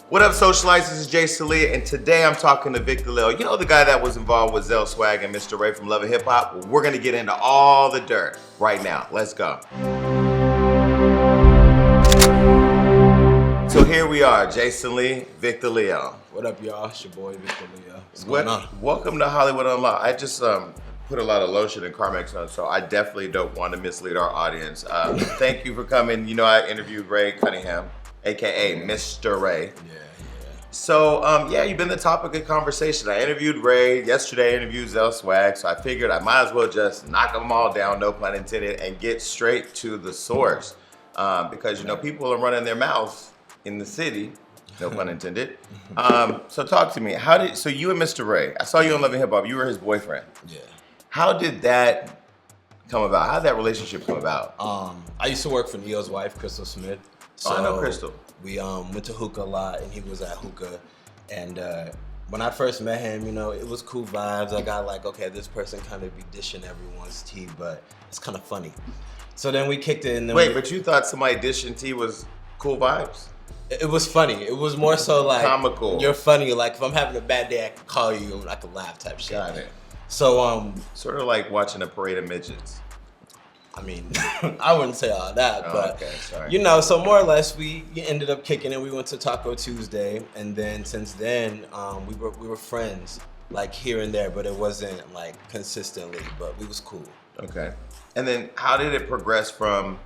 What up, socialites? This is Jay Salia, and today I'm talking to Victor Lil. You know the guy that was involved with Zell Swag and Missterray from Love and Hip Hop? Well, we're gonna get into all the dirt right now. Let's go. So here we are, Jay Salia, Victor Lil. What up, y'all? It's your boy, Victor Lil. What's going on? Welcome to Hollywood Unlocked. I just put a lot of lotion and Carmex on, so I definitely don't want to mislead our audience. Thank you for coming. You know, I interviewed Ray Cunningham, aka Missterray. Yeah. So, you've been the topic of conversation. I interviewed Ray yesterday, interviewed Zell Swag, so I figured I might as well just knock them all down, no pun intended, and get straight to the source. Because, you know, people are running their mouths in the city, no pun intended. So talk to me. So you and Mr. Ray, I saw you on Love and Hip Hop, you were his boyfriend. Yeah. How did that come about? How did that relationship come about? I used to work for Neo's wife, Crystal Smith. So I know Crystal. We went to hookah a lot, and he was at hookah. And when I first met him, you know, it was cool vibes. I got like, okay, this person kind of be dishing everyone's tea, but it's kind of funny. So then we kicked it. And then but you thought somebody dishing tea was cool vibes? It was funny. It was more so like comical. You're funny. Like if I'm having a bad day, I can call you and I can laugh type shit. Got it. So sort of like watching a parade of midgets. I mean, I wouldn't say all that, but okay, sorry. You know, so more or less we ended up kicking it. We went to Taco Tuesday, and then since then we were friends, like here and there, but it wasn't like consistently. But we was cool. Okay. And then how did it progress from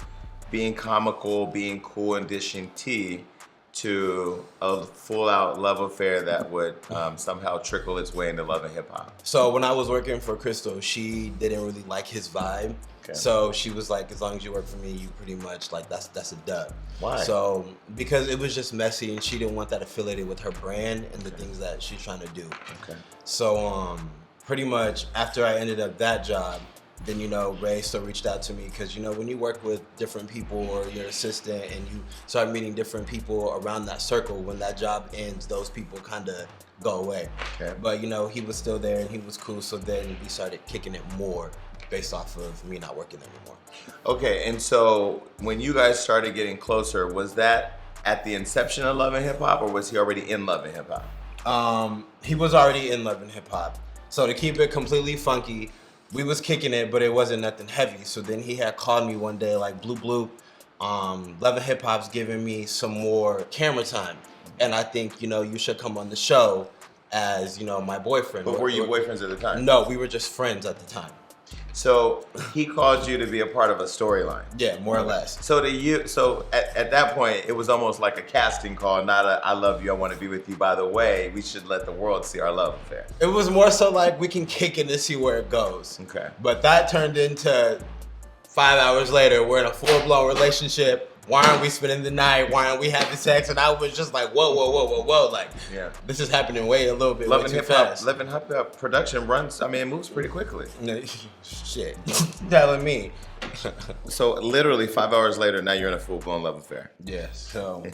being comical, being cool, and dishing tea to a full-out love affair that would somehow trickle its way into Love and Hip Hop? So when I was working for Crystal, she didn't really like his vibe. Okay. So she was like, as long as you work for me, you pretty much like that's a dub. Why? So because it was just messy and she didn't want that affiliated with her brand and the things that she's trying to do. Okay. So pretty much after I ended up that job, then, you know, Ray still reached out to me because, you know, when you work with different people or your assistant and you start meeting different people around that circle, when that job ends, those people kind of go away. Okay. But, you know, he was still there and he was cool. So then we started kicking it more based off of me not working anymore. Okay, and so when you guys started getting closer, was that at the inception of Love and Hip Hop, or was he already in Love and Hip Hop? He was already in Love and Hip Hop. So to keep it completely funky, we was kicking it, but it wasn't nothing heavy. So then he had called me one day like, Blue, Love and Hip Hop's giving me some more camera time. And I think, you know, you should come on the show as, you know, my boyfriend. But were you boyfriends at the time? No, we were just friends at the time. So he called you to be a part of a storyline. Yeah, more or less. So at that point, it was almost like a casting call, not a I love you, I want to be with you. By the way, we should let the world see our love affair. It was more so like we can kick it and see where it goes. Okay. But that turned into 5 hours later, we're in a full-blown relationship. Why aren't we spending the night? Why aren't we having sex? And I was just like, whoa. Like, yeah, this is happening way a little bit Love way and too Hip Hop, fast. Love and Hip Hop production runs, I mean, it moves pretty quickly. Shit, telling me. So literally 5 hours later, now you're in a full-blown love affair. Yeah, so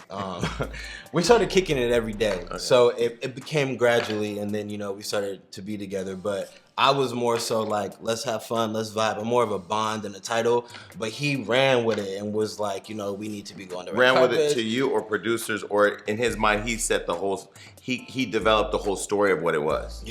we started kicking it every day. Okay. So it became gradually, and then, you know, we started to be together. But I was more so like, let's have fun, let's vibe. I'm more of a Bond than a title. But he ran with it and was like, you know, we need to be going to ran with it to you or producers, or in his mind, he set the whole, he developed the whole story of what it was.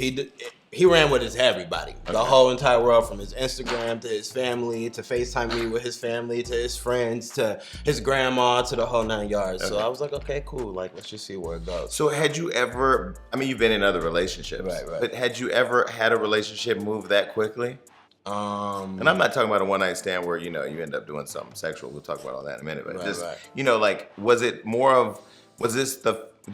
He ran with it to everybody, the whole entire world, from his Instagram to his family to FaceTime me with his family to his friends to his grandma to the whole 9 yards. Okay. So I was like, okay, cool. Like, let's just see where it goes. So had you ever, I mean, you've been in other relationships, right. But had you ever had a relationship move that quickly? And I'm not talking about a one-night stand where, you know, you end up doing something sexual. We'll talk about all that in a minute. But you know, like, was do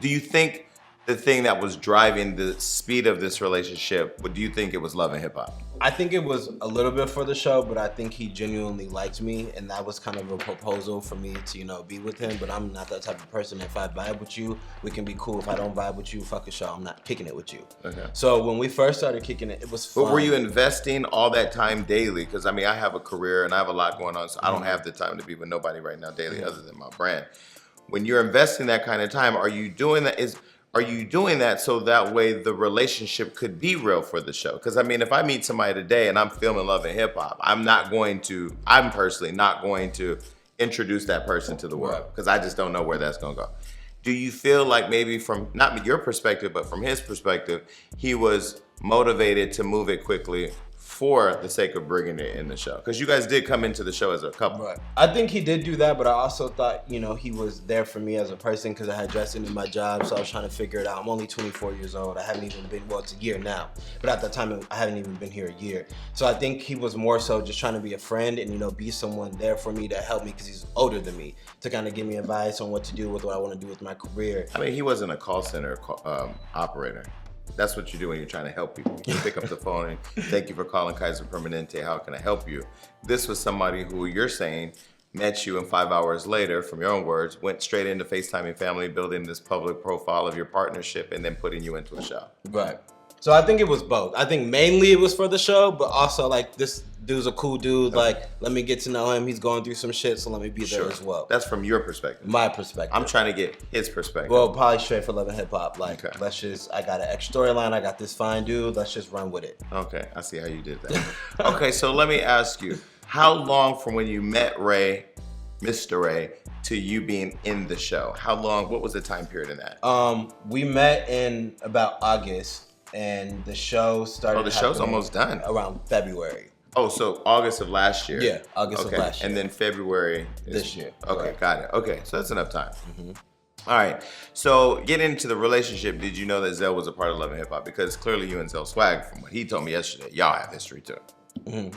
you think the thing that was driving the speed of this relationship, do you think it was Love and Hip Hop? I think it was a little bit for the show, but I think he genuinely liked me, and that was kind of a proposal for me to, you know, be with him. But I'm not that type of person. If I vibe with you, we can be cool. If I don't vibe with you, fuck a show. I'm not kicking it with you. Okay. So when we first started kicking it, it was fun. But were you investing all that time daily? Because I mean, I have a career and I have a lot going on, so I don't have the time to be with nobody right now daily other than my brand. When you're investing that kind of time, are you doing that? Are you doing that so that way the relationship could be real for the show? Because I mean, if I meet somebody today and I'm filming Love and Hip Hop, I'm personally not going to introduce that person to the world because I just don't know where that's gonna go. Do you feel like maybe from not your perspective, but from his perspective, he was motivated to move it quickly for the sake of bringing it in the show? Because you guys did come into the show as a couple. Right. I think he did do that, but I also thought, he was there for me as a person because I had just ended my job, so I was trying to figure it out. I'm only 24 years old. I haven't even been, well, it's a year now, but at that time, I hadn't even been here a year. So I think he was more so just trying to be a friend and, be someone there for me to help me because he's older than me, to kind of give me advice on what to do with what I want to do with my career. I mean, he wasn't a call center operator. That's what you do when you're trying to help people. You pick up the phone and thank you for calling Kaiser Permanente. How can I help you? This was somebody who you're saying met you and 5 hours later, from your own words, went straight into FaceTiming family, building this public profile of your partnership, and then putting you into a show. Right. So I think it was both. I think mainly it was for the show, but also like this dude's a cool dude. Like, let me get to know him. He's going through some shit, so let me be there as well. That's from your perspective. My perspective. I'm trying to get his perspective. Well, probably straight for Love and Hip Hop. Like, Okay. I got an X storyline. I got this fine dude. Let's just run with it. Okay, I see how you did that. Okay, so let me ask you, how long from when you met Ray, Missterray, to you being in the show? How long, what was the time period in that? We met in about August, and the show started. Oh, the show's almost done. Around February. Oh, so August of last year. Yeah, August of last year. And then February this year. Okay, Right. got it. Okay, so that's enough time. All right, so getting into the relationship, did you know that Zell was a part of Love and Hip Hop? Because clearly you and Zell Swag, from what he told me yesterday, y'all have history too.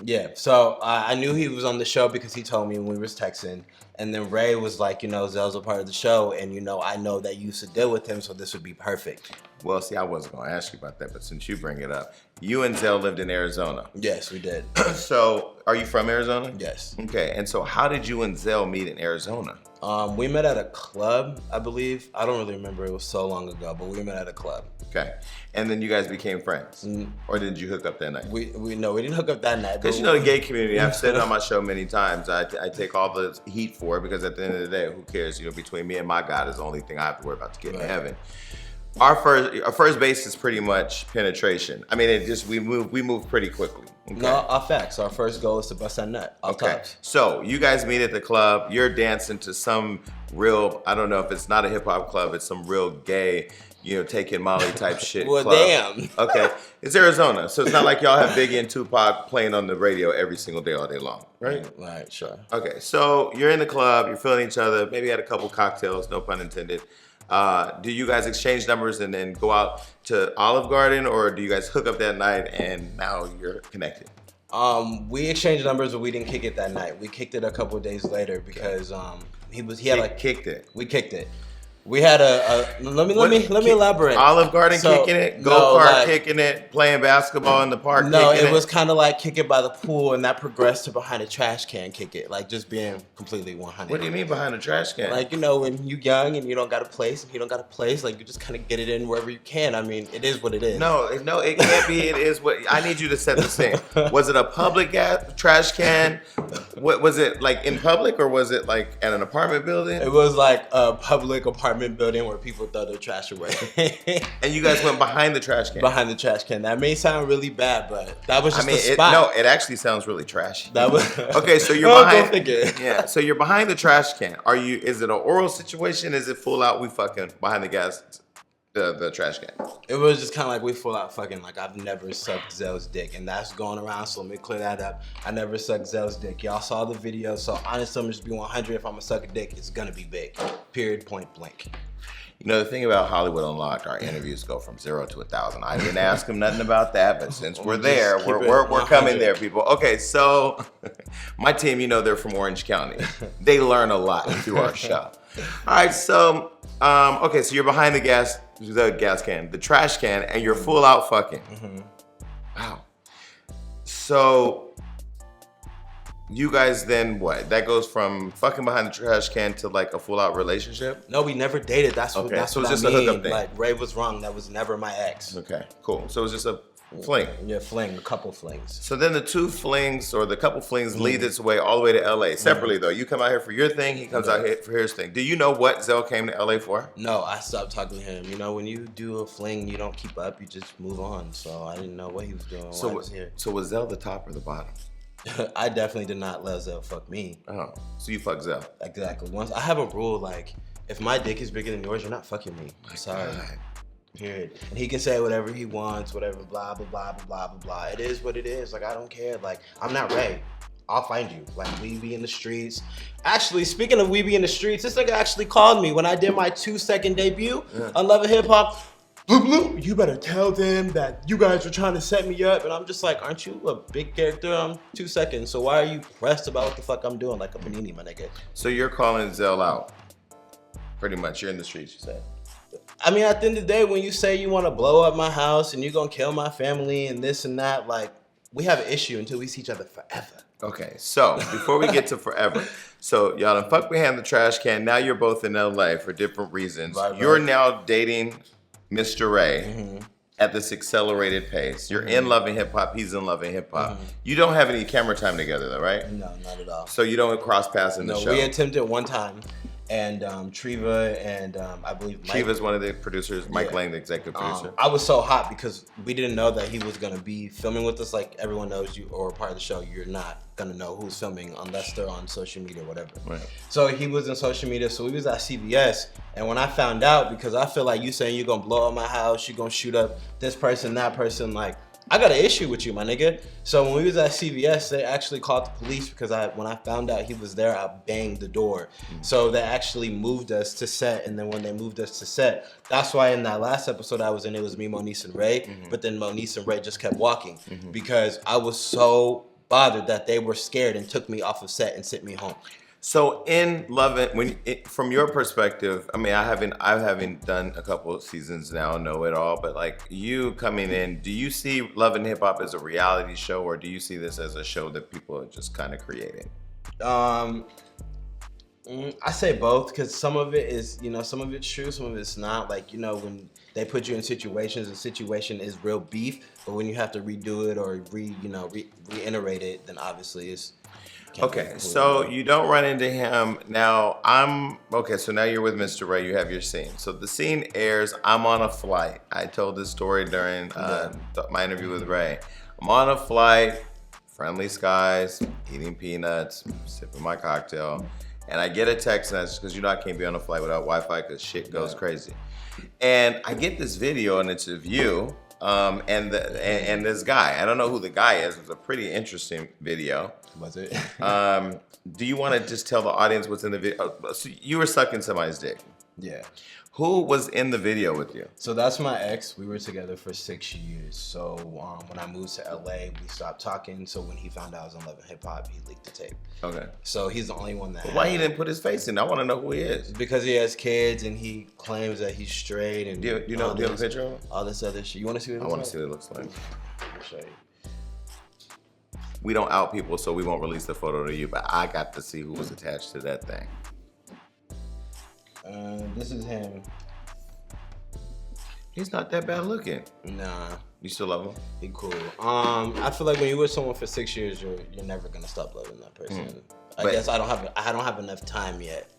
Yeah, so I knew he was on the show because he told me when we was texting, and then Ray was like, Zell's a part of the show, and I know that you used to deal with him, so this would be perfect. Well, see, I wasn't going to ask you about that, but since you bring it up, you and Zell lived in Arizona. Yes, we did. So, are you from Arizona? Yes. Okay, and so how did you and Zell meet in Arizona? We met at a club, I believe. I don't really remember. It was so long ago, but we met at a club. Okay, and then you guys became friends, or did you hook up that night? We didn't hook up that night. Because the gay community, I've said it on my show many times, I take all the heat for it because at the end of the day, who cares? Between me and my God is the only thing I have to worry about to get to heaven. Our first base is pretty much penetration. I mean, we move pretty quickly. Okay? No, our facts. Our first goal is to bust that nut. Okay. So you guys meet at the club. You're dancing to some real, I don't know if it's not a hip hop club, it's some real gay, taking Molly type shit Well, club. damn. Okay. It's Arizona, so it's not like y'all have Biggie and Tupac playing on the radio every single day all day long, right? Right, sure. Okay, so you're in the club, you're feeling each other, maybe had a couple cocktails, no pun intended. Do you guys exchange numbers and then go out to Olive Garden, or do you guys hook up that night and now you're connected? We exchanged numbers, but we didn't kick it that night. We kicked it a couple of days later because Kicked it. We kicked it. We had let me elaborate. Olive Garden kicking it, go-kart kicking it, playing basketball in the park. No, kicking it was kind of like kick it by the pool, and that progressed to behind a trash can kick it, like just being completely 100. What do you mean behind a trash can? Like when you young and you don't got a place, and he don't got a place, like you just kind of get it in wherever you can. I mean, it is what it is. No, it can't be. It is what I need you to set the scene. Was it a public trash can? What was it, like in public, or was it like at an apartment building? It was like a public apartment building where people throw their trash away. And you guys went behind the trash can? Behind the trash can. That may sound really bad, but that was just the spot. No, it actually sounds really trashy. That was okay. So you're behind. Go figure. Yeah. So you're behind the trash can. Is it an oral situation? Is it full out? We fucking behind the trash can. It was just kind of like we full out fucking. Like I've never sucked Zell's dick, and that's going around. So let me clear that up. I never sucked Zell's dick. Y'all saw the video. So honestly, I'm just be 100. If I'm gonna suck a dick, it's gonna be big. Period. Point blank. The thing about Hollywood Unlocked, our interviews go from 0 to 1,000. I didn't ask him nothing about that, but since we're there, we're coming there, people. Okay, so my team, they're from Orange County. They learn a lot through our show. All right, so okay, so you're behind the gas can, the trash can, and you're full out fucking. Wow. So you guys then what? That goes from fucking behind the trash can to like a full out relationship? No, we never dated. That's so what it's I just mean. a hookup thing. Like Ray was wrong. That was never my ex. Okay, cool. So it was just a fling. Yeah, a couple flings. So then the two flings or the couple flings lead its way all the way to LA. Separately though, you come out here for your thing, he comes out here for his thing. Do you know what Zell came to LA for? No, I stopped talking to him. When you do a fling, you don't keep up, you just move on. So I didn't know what he was doing. So was Zell the top or the bottom? I definitely did not let Zell fuck me. Oh, so you fuck Zell? Exactly. Once I have a rule, like if my dick is bigger than yours, you're not fucking me. I'm sorry. Period. And he can say whatever he wants, whatever, blah, blah, blah, blah, blah, blah, blah. It is what it is. Like, I don't care. Like, I'm not Ray. I'll find you. Like, we be in the streets. Actually, speaking of we be in the streets, this nigga actually called me when I did my 2-second debut on Love and Hip Hop. You better tell them that you guys were trying to set me up. And I'm just like, aren't you a big character? I'm 2 seconds. So why are you pressed about what the fuck I'm doing? Like a panini, my nigga. So you're calling Zell out. Pretty much. You're in the streets, you said. I mean, at the end of the day, when you say you want to blow up my house and you're going to kill my family and this and that, like, we have an issue until we see each other forever. Okay, so before we get to forever, so y'all done fuck behind the trash can. Now you're both in LA for different reasons. Right. You're now dating Missterray at this accelerated pace. You're in Love and Hip Hop. He's in Love and Hip Hop. You don't have any camera time together, though, right? No, not at all. So you don't cross paths in the show. No, we attempted one time. And Treva and I believe Mike. Treva's one of the producers, Mike Lang, the executive producer. I was so hot because we didn't know that he was gonna be filming with us. Like everyone knows you or part of the show, you're not gonna know who's filming unless they're on social media or whatever. Right. So he was in social media, so we was at CVS, and when I found out, because I feel like you saying you're gonna blow up my house, you're gonna shoot up this person, that person, like I got an issue with you, my nigga. So when we was at CVS, they actually called the police because when I found out he was there, I banged the door. So they actually moved us to set, and then when they moved us to set, that's why in that last episode I was in, it was me, Moniece, and Ray, but then Moniece and Ray just kept walking because I was so bothered that they were scared and took me off of set and sent me home. So in Love It, from your perspective, I mean, I haven't done a couple of seasons now, know it all, but like you coming in, do you see Love and Hip Hop as a reality show, or do you see this as a show that people are just kind of creating? I say both because some of it is, some of it's true, some of it's not. Like, when they put you in situations, the situation is real beef, but when you have to redo it or reiterate it, then obviously it's. Okay, so you don't run into him. Now, so now you're with Missterray, you have your scene. So the scene airs, I'm on a flight. I told this story during my interview with Ray. I'm on a flight, friendly skies, eating peanuts, sipping my cocktail, and I get a text message, because I can't be on a flight without Wi-Fi because shit goes crazy. And I get this video, and it's of you, and this guy. I don't know who the guy is. It was a pretty interesting video. Was it? Do you want to just tell the audience what's in the video? So you were sucking somebody's dick. Yeah. Who was in the video with you? So that's my ex. We were together for 6 years. So when I moved to LA, we stopped talking. So when he found out I was on Love and Hip Hop, he leaked the tape. Okay. So he's the only one that. Why he didn't put his face in? I want to know who he is. Because he has kids and he claims that he's straight and. Do you have a picture of him? All this other shit. You want to see what it looks like? I want to see what it looks like. I'll show you. We don't out people, so we won't release the photo to you, but I got to see who was attached to that thing. This is him. He's not that bad looking. Nah. You still love him? He cool. I feel like when you're with someone for 6 years, you're never gonna stop loving that person. I guess I don't have enough time yet.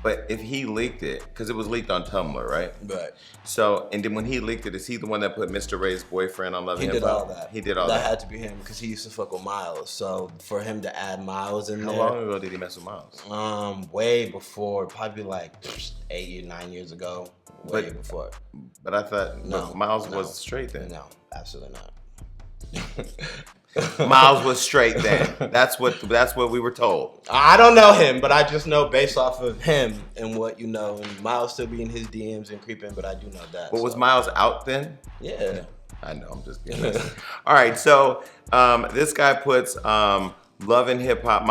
But if he leaked it, because it was leaked on Tumblr, right? Right. So, and then when he leaked it, is he the one that put Missterray's boyfriend on Love and Hip Hop? He did all that. He did all that. That had to be him because he used to fuck with Miles. So for him to add Miles in there. How long ago did he mess with Miles? Way before, probably like 8 or 9 years ago. Way before. But I thought Miles was straight then. No, absolutely not. Miles was straight then. That's what we were told. I don't know him, but I just know based off of him and what you know. And Miles still be in his DMs and creeping, but I do know that. But was Miles out then? Yeah. I know, I'm just kidding. All right, so this guy puts Love and Hip Hop,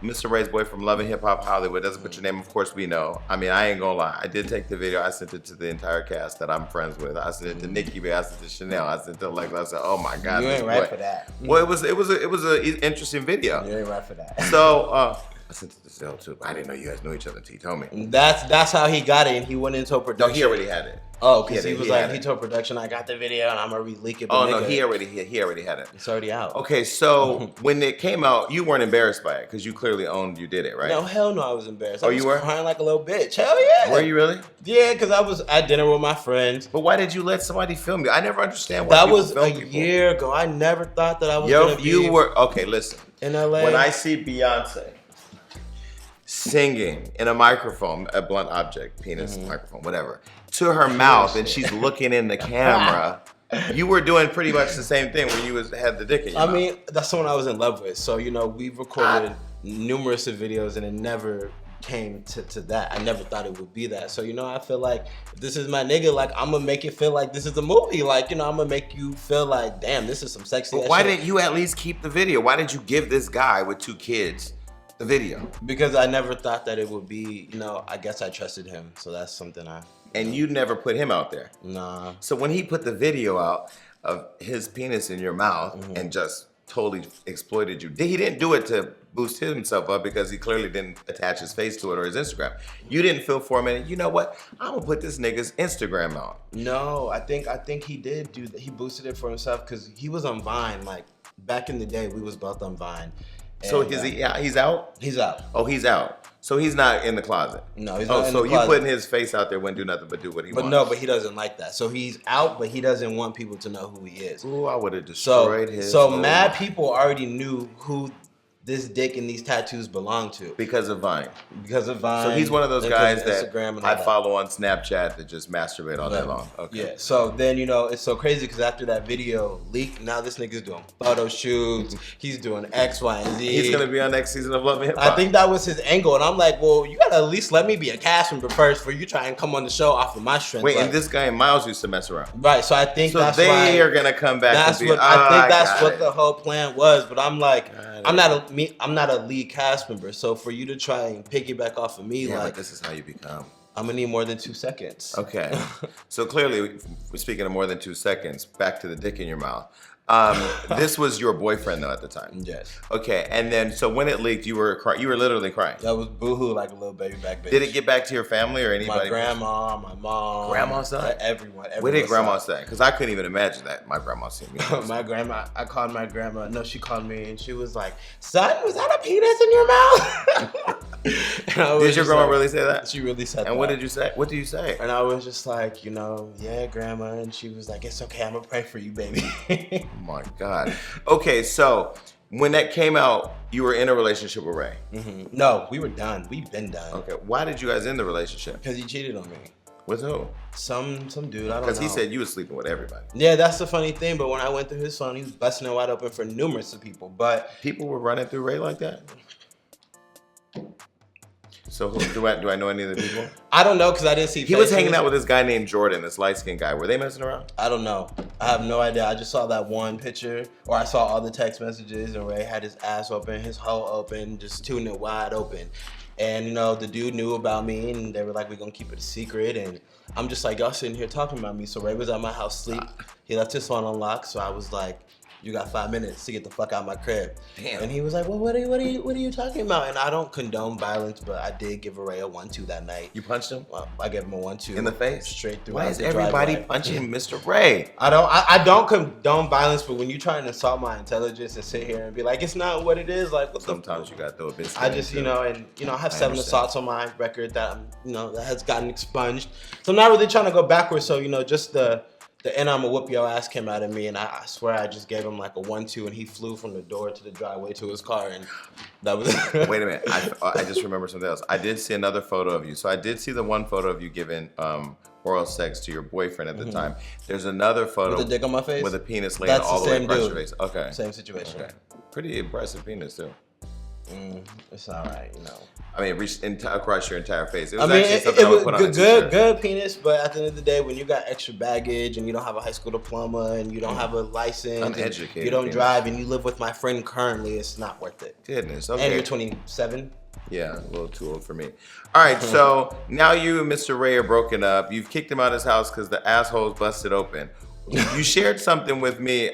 Missterray's boy from Love and Hip Hop Hollywood. Doesn't put your name, of course we know. I mean, I ain't gonna lie. I did take the video. I sent it to the entire cast that I'm friends with. I sent it to Nikki B. I sent it to Chanel. I sent it to Alexa. I said, oh my God. You ain't right for that. Well, it was an interesting video. You ain't right for that. So I sent it to Zell too. I didn't know you guys knew each other until he told me. That's how he got it, and he went into production. No, he already had it. Oh, because he was like, he told production, I got the video and I'm gonna releak it. Oh no, he already had it. It's already out. Okay, so when it came out, you weren't embarrassed by it because you clearly owned you did it, right? No, hell no, I was embarrassed. Oh, you were crying like a little bitch. Hell yeah. Were you really? Yeah, because I was at dinner with my friends. But why did you let somebody film you? I never understand why. That was a year ago. I never thought that I was gonna be. You were okay. Listen, in LA. When I see Beyonce singing in a microphone, a blunt object, penis, microphone, whatever, to her mouth, and she's looking in the camera. You were doing pretty much the same thing when you had the dick in your mouth. I mean, that's someone I was in love with. So, we've recorded numerous of videos and it never came to that. I never thought it would be that. So, I feel like if this is my nigga, like, I'm gonna make it feel like this is a movie. Like, I'm gonna make you feel like, damn, this is some sexy ass Why shit. didn't you at least keep the video? Why did you give this guy with 2 kids the video? Because I never thought that it would be, I guess I trusted him. So that's something And you never put him out there. Nah. So when he put the video out of his penis in your mouth and just totally exploited you, he didn't do it to boost himself up because he clearly didn't attach his face to it or his Instagram. You didn't feel for a minute, you know what? I'm gonna put this nigga's Instagram out. No, I think he did do that. He boosted it for himself because he was on Vine. Like back in the day, we was both on Vine. So he's out? He's out. Oh, he's out. So he's not in the closet. No, he's not in the so closet. you putting his face out there wouldn't do nothing but do what he wants. But he doesn't like that. So he's out, but he doesn't want people to know who he is. Ooh, I would have destroyed his. So mad people already knew who this dick and these tattoos belong to. Because of Vine. Because of Vine. So he's one of those guys that I that. follow on Snapchat that just masturbate all day long. Okay. Yeah. So then, it's so crazy because after that video leaked, now this nigga's doing photo shoots. He's doing X, Y, and Z. He's going to be on next season of Love and Hip Hop. I think that was his angle. And I'm like, well, you got to at least let me be a cast member first before you try and come on the show off of my strength. Wait, and this guy and Miles used to mess around. Right. So I think that's why. So they are going to come back That's and be, what I think that's what it. the whole plan was. But I'm like, I'm not a lead cast member. So for you to try and piggyback off of me, but this is how you become. I'm gonna need more than 2 seconds. Okay. So clearly, we're speaking of more than 2 seconds. Back to the dick in your mouth. This was your boyfriend though at the time. Yes. Okay, and then so when it leaked, you were literally crying. That was boohoo like a little baby back bitch. Did it get back to your family or anybody? My grandma, my mom. Grandma's side? Everyone. Where did grandma say? Because I couldn't even imagine that my grandma seen me. My grandma, I called my grandma. No, she called me and she was like, "Son, was that a penis in your mouth?" Did your grandma really say that? She really said that. And what did you say? What do you say? And I was just like, yeah, grandma. And she was like, "It's okay. I'm gonna pray for you, baby." Oh my God. Okay, so when that came out, you were in a relationship with Ray. Mm-hmm. No, we were done. We've been done. Okay, why did you guys end the relationship? Because he cheated on me. With who? Some dude, I don't know. Because he said you was sleeping with everybody. Yeah, that's the funny thing. But when I went through his phone, he was busting it wide open for numerous of people. But people were running through Ray like that? So do I know any of the people? I don't know because I didn't see. He was hanging out with this guy named Jordan, this light-skinned guy. Were they messing around? I don't know. I have no idea. I just saw that one picture, or I saw all the text messages, and Ray had his ass open, his hole open, just tuning it wide open. And the dude knew about me, and they were like, "We're gonna keep it a secret." And I'm just like, y'all sitting here talking about me. So Ray was at my house sleep. He left his phone unlocked, so I was like, "You got 5 minutes to get the fuck out of my crib." Damn. And he was like, "Well, what are you talking about?" And I don't condone violence, but I did give Ray a 1-2 that night. You punched him? Well, I gave him a 1-2 in the face, straight through. Why is everybody punching Mr. Ray? I don't condone violence, but when you try and insult my intelligence and sit here and be like, it's not what it is, like what sometimes you gotta throw a biscuit. I just I have 7 assaults on my record that that has gotten expunged. So I'm not really trying to go backwards. So just the and I'ma whoop your ass came out of me, and I swear I just gave him like a 1-2, and he flew from the door to the driveway to his car, and that was. Wait a minute, I just remember something else. I did see another photo of you. So I did see the one photo of you giving oral sex to your boyfriend at the time. There's another photo with a dick on my face, with a penis laying all the way across your face. Okay, same situation. Okay. Pretty impressive penis too. It's all right, I mean, it reached across your entire face. It was actually something I would put on a t-shirt. Good penis, but at the end of the day, when you got extra baggage and you don't have a high school diploma and you don't have a license, uneducated, you don't drive, and you live with my friend currently, it's not worth it. Goodness, okay. And you're 27. Yeah, a little too old for me. All right, so now you and Mr. Ray are broken up. You've kicked him out of his house because the asshole's busted open. You shared something with me.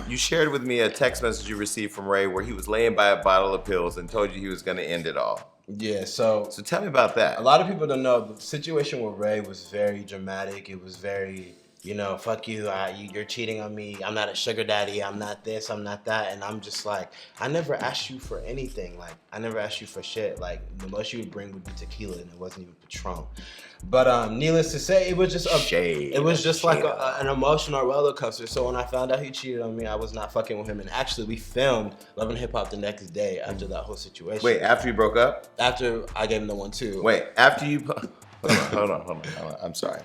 You shared with me a text message you received from Ray where he was laying by a bottle of pills and told you he was going to end it all. Yeah, so tell me about that. A lot of people don't know the situation with Ray was very dramatic. It was very you know, fuck you, you're cheating on me. I'm not a sugar daddy. I'm not this. I'm not that. And I'm just like, I never asked you for anything. Like, I never asked you for shit. Like, the most you would bring would be tequila, and it wasn't even Patron. But needless to say, it was just like an emotional roller coaster. So when I found out he cheated on me, I was not fucking with him. And actually, we filmed Love and Hip Hop the next day after that whole situation. Wait, after you broke up? After I gave him the 1-2. Wait, after you... Hold on. I'm sorry.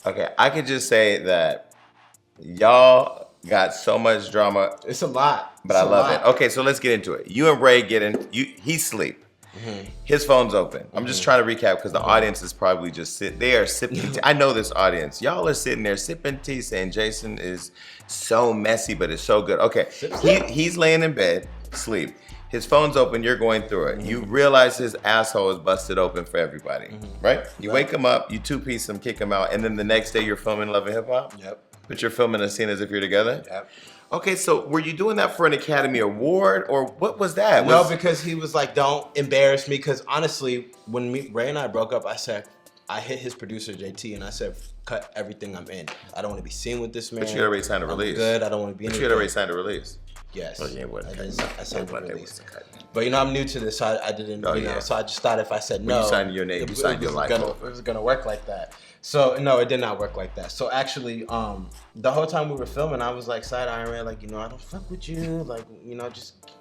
Okay, I could just say that y'all got so much drama. It's a lot. But I love it. Okay, so let's get into it. You and Ray get in. He sleep. Mm-hmm. His phone's open. I'm just trying to recap because the audience is probably just they are sipping tea. I know this audience. Y'all are sitting there sipping tea saying Jason is so messy, but it's so good. Okay, he's laying in bed, sleep. His phone's open, you're going through it. Mm-hmm. You realize his asshole is busted open for everybody, right? You wake him up, you two-piece him, kick him out, and then the next day you're filming Love and Hip Hop? Yep. But you're filming a scene as if you're together? Yep. Okay, so were you doing that for an Academy Award, or what was that? No, because he was like, don't embarrass me, because honestly, when Ray and I broke up, I hit his producer, JT, and I said, cut everything I'm in. I don't want to be seen with this man. But you had already signed a release. I'm good, I don't want to be in it. But you had already signed a release. Yes. Oh, yeah, I signed a release. But you know, I'm new to this, so I didn't, know. So I just thought if I said no, you signed your name, you signed your life. It was gonna work like that. So no, it did not work like that. So actually, the whole time we were filming, I was like side eyeing Ray, like, you know, I don't fuck with you, like, you know, just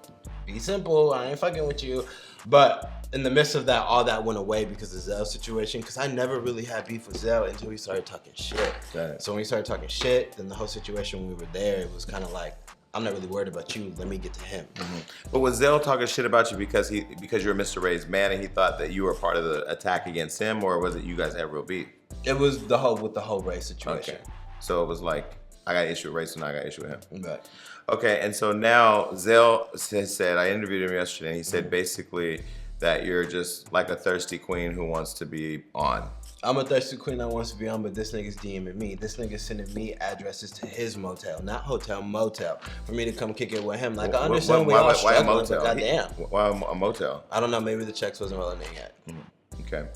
be simple. I ain't fucking with you. But in the midst of that, all that went away because of the Zell situation. Because I never really had beef with Zell until we started talking shit. Right. So when we started talking shit, then the whole situation when we were there, it was kind of like, I'm not really worried about you. Let me get to him. Mm-hmm. But was Zell talking shit about you because you're Mr. Ray's man and he thought that you were part of the attack against him, or was it you guys had real beef? It was the whole Ray situation. Okay. So it was like, I got issue with Ray, so now I got issue with him. Right. Okay, and so now Zell said, I interviewed him yesterday, and he said basically that you're just like a thirsty queen who wants to be on. I'm a thirsty queen that wants to be on, but this nigga's DMing me. This nigga's sending me addresses to his motel, not hotel, motel, for me to come kick it with him. Like, I understand we all struggling, but goddamn. Why a motel? I don't know, maybe the checks wasn't rolling in yet. Okay.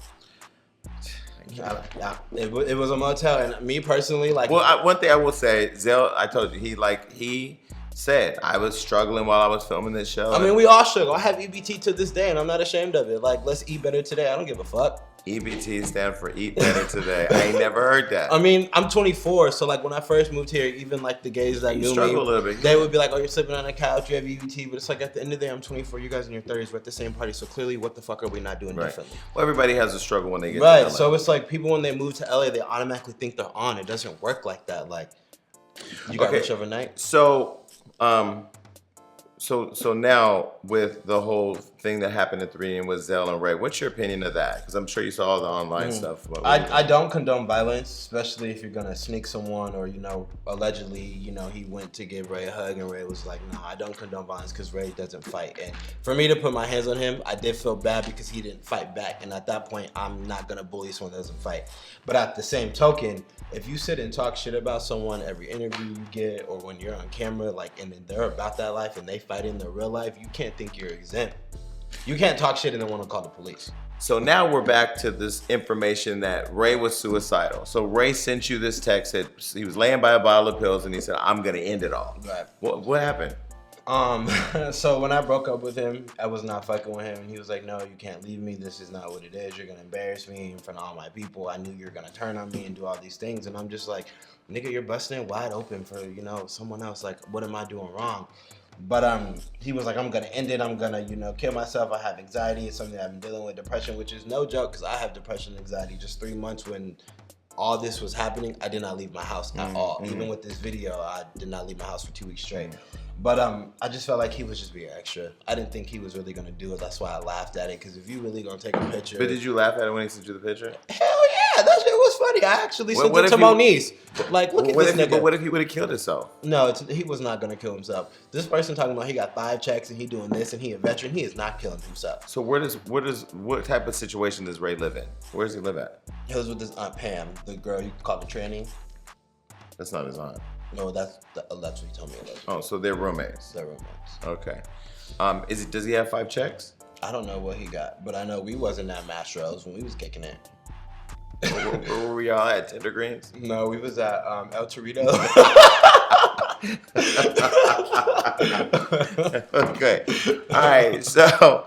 It was a motel, and me personally, like... Well, one thing I will say, Zell, I told you, he said, I was struggling while I was filming this show. I mean, we all struggle. I have EBT to this day, and I'm not ashamed of it. Like, let's eat better today. I don't give a fuck. EBT stand for Eat Better Today. I ain't never heard that. I mean, I'm 24, so like when I first moved here, even like the gays that knew me, a little bit. They would be like, "Oh, you're sleeping on a couch, you have EBT," but it's like at the end of the day, I'm 24. You guys in your 30s, we're at the same party, so clearly, what the fuck are we not doing differently? Well, everybody has a struggle when they get to LA. so it's like people when they move to LA, they automatically think they're on. It doesn't work like that. Like, you got rich overnight. So now with the whole thing that happened at 3 and with Zell and Ray, what's your opinion of that? Because I'm sure you saw all the online stuff. I don't condone violence, especially if you're gonna sneak someone or, you know, allegedly, you know, he went to give Ray a hug and Ray was like, no, I don't condone violence because Ray doesn't fight. And for me to put my hands on him, I did feel bad because he didn't fight back. And at that point, I'm not gonna bully someone that doesn't fight. But at the same token, if you sit and talk shit about someone every interview you get or when you're on camera, like, and then they're about that life and they fight in their real life, you can't think you're exempt. You can't talk shit and then want to call the police. So now we're back to this information that Ray was suicidal. So Ray sent you this text that he was laying by a bottle of pills and he said, I'm gonna end it all. Right. What happened? So when I broke up with him, I was not fucking with him. And he was like, no, you can't leave me. This is not what it is. You're going to embarrass me in front of all my people. I knew you were going to turn on me and do all these things. And I'm just like, nigga, you're busting wide open for, you know, someone else. Like, what am I doing wrong? But he was like, I'm going to end it. I'm going to, you know, kill myself. I have anxiety. It's something I've been dealing with, depression, which is no joke because I have depression and anxiety. Just 3 months when all this was happening, I did not leave my house at all. Even with this video, I did not leave my house for 2 weeks straight. But I just felt like he was just being extra. I didn't think he was really gonna do it. That's why I laughed at it. Because if you really gonna take a picture, but did you laugh at it when he sent you the picture? Hell yeah, that shit was funny. I actually sent it to Moniz. Like, look at this nigga. But what if he would have killed himself? No, he was not gonna kill himself. This person talking about he got 5 checks and he doing this and he a veteran. He is not killing himself. So what type of situation does Ray live in? Where does he live at? He was with his aunt Pam, the girl you called the tranny. That's not his aunt. No, that's what he told me. Oh, so they're roommates. They're roommates. Okay. Does he have 5 checks? I don't know what he got, but I know we wasn't at Mastro's when we was kicking it. Where were we all at? Tender Greens? No, we was at El Torito. Okay. All right. So,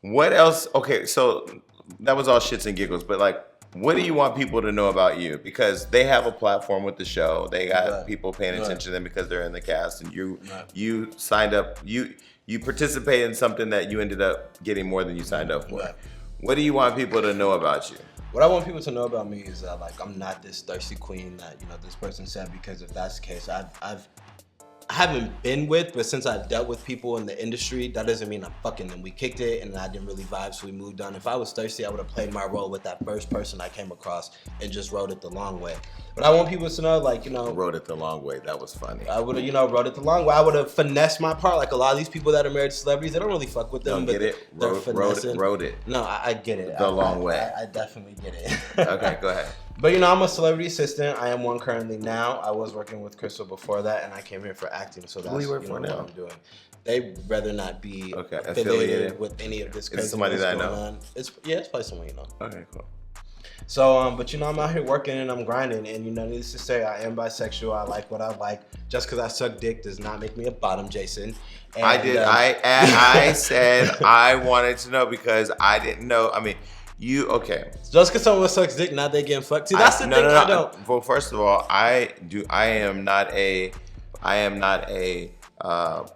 what else? Okay. So that was all shits and giggles, but like, what do you want people to know about you? Because they have a platform with the show. They got Right. people paying attention Right. to them because they're in the cast, and Right. you signed up. You participated in something that you ended up getting more than you signed up for. Right. What do you want people to know about you? What I want people to know about me is that like I'm not this thirsty queen that this person said, because if that's the case, I haven't been with, but since I've dealt with people in the industry, that doesn't mean I'm fucking them. We kicked it and I didn't really vibe, so we moved on. If I was thirsty, I would have played my role with that first person I came across and just rode it the long way. But I want people to know, like, Wrote it the long way. That was funny. I would have, rode it the long way. I would have finessed my part. Like a lot of these people that are married to celebrities, they don't really fuck with them. Don't but get it? they're Wrote it. No, I get it. The long way. I definitely get it. Okay, go ahead. But I'm a celebrity assistant. I am one currently now. I was working with Crystal before that, and I came here for acting. So that's Who you work for what now? I'm doing. They'd rather not be Okay, affiliated affiliated with any of this Is it crazy somebody that I going know? on. It's probably someone you know. Okay, cool. So, but I'm out here working and I'm grinding, and needless to say, I am bisexual. I like what I like. Just because I suck dick does not make me a bottom, Jason. And, I did. I said I wanted to know because I didn't know. I mean, okay. Just because someone sucks dick, now they getting fucked. See, that's the thing. I don't. Well, first of all, I am not a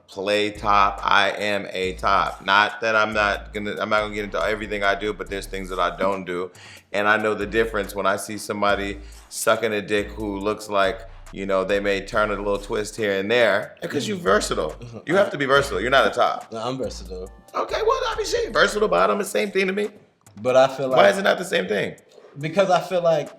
play top. I am a top. Not that I'm not gonna get into everything I do, but there's things that I don't do, and I know the difference when I see somebody sucking a dick who looks like they may turn a little twist here and there, because you're versatile. You have to be versatile. You're not a top. No, I'm versatile. Okay, well, I mean, shit, versatile bottom is the same thing to me. But I feel like, Why is it not the same thing? because I feel like,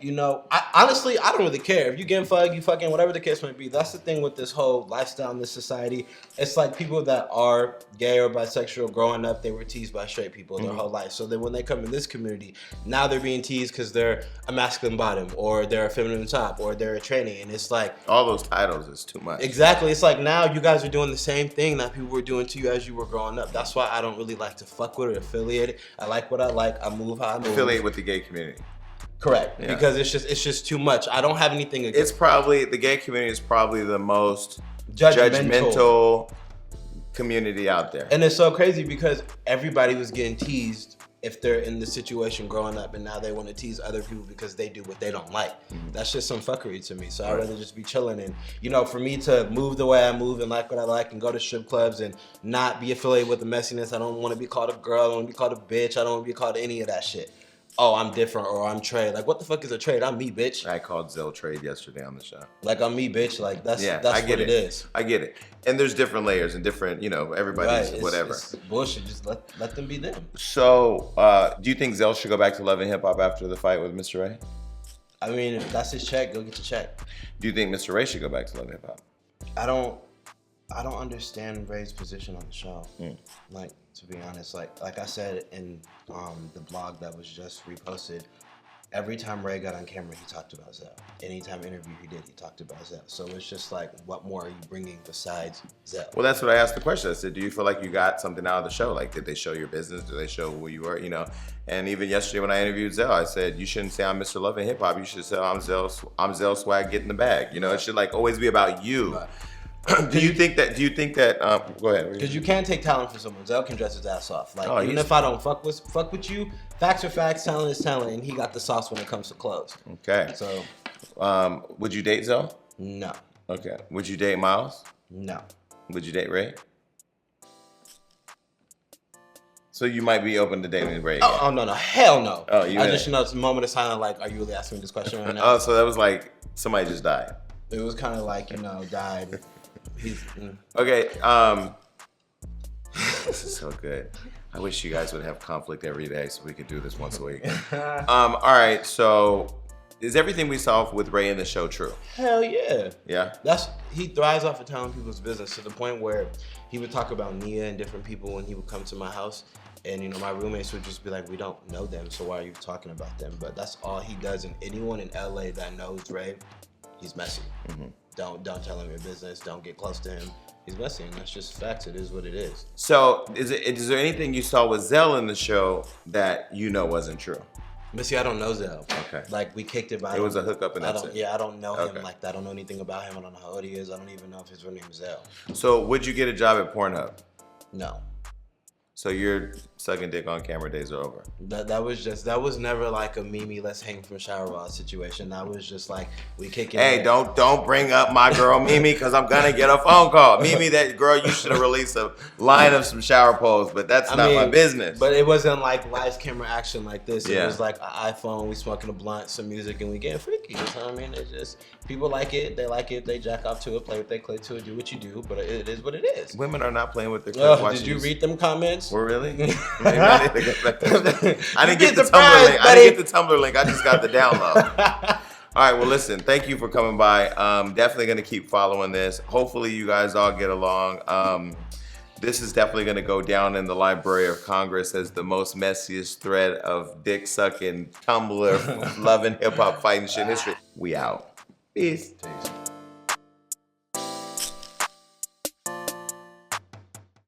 honestly, I don't really care. If you getting fucked, you fucking, whatever the case might be. That's the thing with this whole lifestyle in this society. It's like people that are gay or bisexual growing up, they were teased by straight people their whole life. So then when they come in this community, now they're being teased because they're a masculine bottom, or they're a feminine top, or they're a tranny. And it's like, All those titles is too much. exactly. It's like now you guys are doing the same thing that people were doing to you as you were growing up. That's why I don't really like to fuck with or affiliate it. I like what I like. I move how I move. Affiliate with the gay community. Correct. Yeah. Because it's just too much. I don't have anything against. It's probably, the gay community is probably the most Judgmental. judgmental community out there. And it's so crazy because everybody was getting teased if they're in the situation growing up, and now they want to tease other people because they do what they don't like. That's just some fuckery to me. So I'd rather just be chilling. And for me to move the way I move and like what I like and go to strip clubs and not be affiliated with the messiness. I don't want to be called a girl. I don't want to be called a bitch. I don't want to be called any of that shit. Oh, I'm different, or I'm trade. Like, what the fuck is a trade? I'm me, bitch. I called Zell trade yesterday on the show. Like, I'm me, bitch. Like, that's I what get it is. I get it. And there's different layers and different, everybody's Right, whatever. It's bullshit. Just let them be them. So, do you think Zell should go back to Love and Hip Hop after the fight with Missterray? I mean, if that's his check, go get your check. Do you think Missterray should go back to Love and Hip Hop? I don't understand Ray's position on the show. Like, to be honest, like I said in the blog that was just reposted, every time Ray got on camera, he talked about Zell. Anytime interview he did, he talked about Zell. So it's just like, what more are you bringing besides Zell? Well, that's what I asked the question. I said, do you feel like you got something out of the show? Like, did they show your business? Did they show who you were? And even yesterday when I interviewed Zell, I said, you shouldn't say I'm Mr. Love and Hip Hop. You should say I'm Zell Swag, get in the bag. It should like always be about you. Right. Do you think that? Go ahead. Because you can't take talent from someone. Zell can dress his ass off. Like, even he's- if I don't fuck with you, facts are facts, talent is talent, and he got the sauce when it comes to clothes. Okay. So, Would you date Zell? no. Okay. Would you date Miles? No. Would you date Ray? So you might be open to dating Ray again. Oh, no, hell no. Oh, I just, it's a moment of silence, like, are you really asking me this question right now? Oh, so that was like somebody just died. It was kind of like, died. Okay, this is so good. I wish you guys would have conflict every day so we could do this once a week. All right, so is everything we saw with Ray in the show true? Hell yeah. Yeah? He thrives off of telling people's business, to the point where he would talk about Nia and different people when he would come to my house. And my roommates would just be like, we don't know them, so why are you talking about them? But that's all he does. And anyone in LA that knows Ray, he's messy. Don't tell him your business. Don't get close to him. He's messy, and that's just facts. It is what it is. So is there anything you saw with Zell in the show that wasn't true? But see, I don't know Zell. Okay. Like, we kicked it, but It was a hookup and I that's don't, it. yeah, I don't know Okay. him like that. I don't know anything about him. I don't know how old he is. I don't even know if his real name is Zell. So would you get a job at Pornhub? No. So your sucking dick on camera days are over. That was never like a Mimi, let's hang from shower rod situation. That was just like, we kicking Hey, it. don't bring up my girl Mimi, because I'm gonna get a phone call. Mimi, that girl, you should have released a line of some shower poles, but that's not my business. But it wasn't like live camera action like this. It Yeah. was like an iPhone, we smoking a blunt, some music, and we getting freaky. You know what I mean? It's just, people like it, they jack off to it, play with their clit to it, do what you do, but it is what it is. Women are not playing with their clip. Did you read them comments? We're really? Maybe I need to go back to I didn't get the Tumblr surprised, link. I buddy. didn't get the Tumblr link. I just got the download. All right, well, listen, thank you for coming by. Definitely going to keep following this. Hopefully you guys all get along. This is definitely going to go down in the Library of Congress as the most messiest thread of dick-sucking, Tumblr, loving, hip-hop, fighting shit history. We out. Peace.